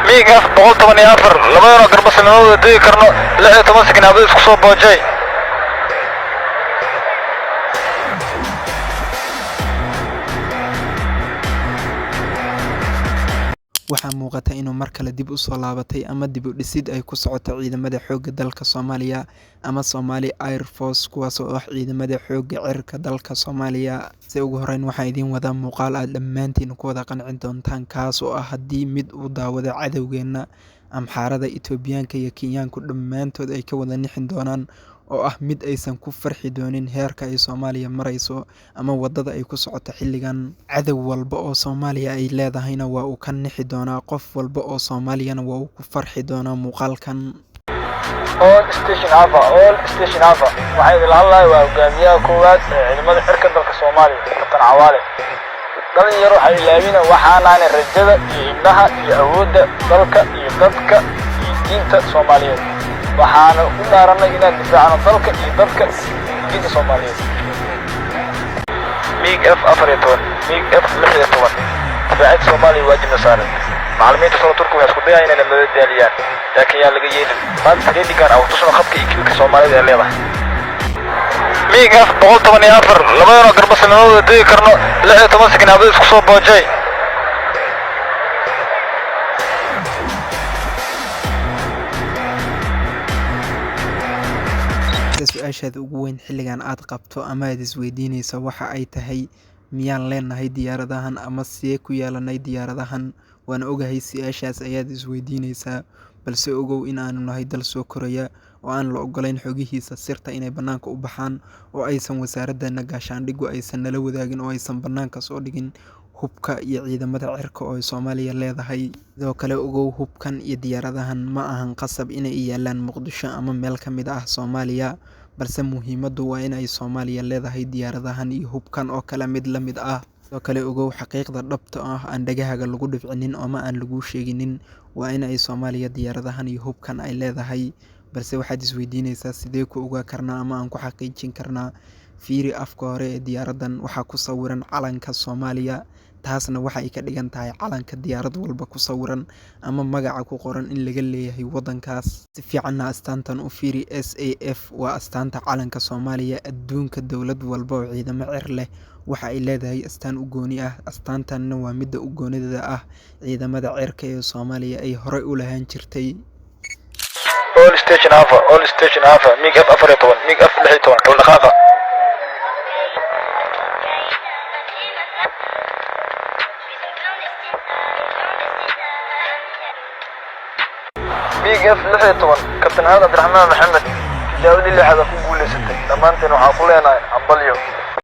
miigaf 114 labadana garbasanimada digi karno 16 sakinaabada isku soo boojay. waxaa muuqata inuu mar kale dib u soo laabatay ama dib u dhisid ay ku socoto ciidamada xoogga dalka Soomaaliya ama Somali Air Force kuwaas oo ah ciidamada xoogga cirka dalka Soomaaliya. si ugu horeyn waxaa idin wada muuqaal aad dhammaantiin ku wada qancin doontaan kaas oo ah haddii mid uu daawado cadowgeena amxaarada Itoobiyaanka iyo Kenyaanku dhammaantood ay ka wada nixin doonaan oo ah mid aysan ku farxi doonin heerka ay Soomaaliya marayso ama wadada ay ku socoto xilligan. cadow walba oo Soomaaliya ay leedahayna waa uu ka nixi doonaa, qof walba oo Soomaaliyana waa uu ku farxi doonaa muuqaalkan. all station Alpha waxay ilaalinayaan waa hogaamiyaha koowaad ee ciidamada xirka dalka Soomaaliya Kabtan Cawaale. dhalinyaro waxay ilaalinayaan waxaana rajada iyo ibnaha iyo awoodda dalka iyo dadka iyo diinta Soomaaliyeed. waxaana u dhaaranay inaan difaacno dalka iyo dadka diinta Soomaaliyeed. miigaf 16 difaaca Soomaaliya waajibna saaran. macallimiinta soo turku waxay isku dayayaan inay madadaaliyaan laakiin yaa laga yeelin maanta trainingan aw tusno khadka iyo kilka Soomaalida ee leedahay. miigaf 114 labadana garbasanimada digi karno 16 sakinaabada isku soo boojay. su-aashaada ugu weyn xilligan aad qabto ama aad isweydiinayso waxa ay tahay miyaan leenahay diyaaradahan ama see ku yeelanay diyaaradahan. waan ogahay su-aashaas ayaad isweydiinaysaa, balse ogow in aanu nahay dal soo koraya oo aan la ogolayn xogihiisa sirta inay bannaanka u baxaan oo aysan wasaaradana gaashaandhigu aysan nala wadaagin oo aysan bannaanka soo dhigin hubka iyo ciidamada cirka oo Soomaaliya leedahay. sidoo kale ogow hubkan iyo diyaaradahan ma ahan qasab inay yaalaan Muqdisho ama meel ka mid ah Soomaaliya, balse muhiimadu waa in ay Soomaaliya leedahay diyaaradahan iyo hubkan oo kale mid la mid ah. sidoo kale ogow xaqiiqda dhabta ah aan dhagahaaga lagu dhibcinin ama aan lagu sheeginin waa in ay Soomaaliya diyaaradahan iyo hubkan ay leedahay, balse waxaad isweydiinaysaa sidee ku ogaa karnaa ama aan ku xaqiijin karnaa. fiiri afka hore ee diyaaradan waxaa ku sawiran calanka Soomaaliya, taasna waxay ka dhigan tahay calanka diyaarad walba ku sawiran ama magaca ku qoran in laga leeyahay wadankaas. si fiicanna astaantan u fiiri. SAF waa astaanta calanka Soomaaliya. adduunka dowlad walba oo ciidamo cir leh waxa ay leedahay astaan u gooni ah. astaantanna waa midda u goonida ah ciidamada cirka ee Soomaaliya ay horey u lahaan jirtay. all station Alpha miigaf 14 miigaf 16 kala dhaqaaqa. miigaf 16 Kabtan Cabdiraxmaan Maxamed jaawadi lixda ku guuleysatay. dhammaanteen waxaan ku leenahay hambalyo.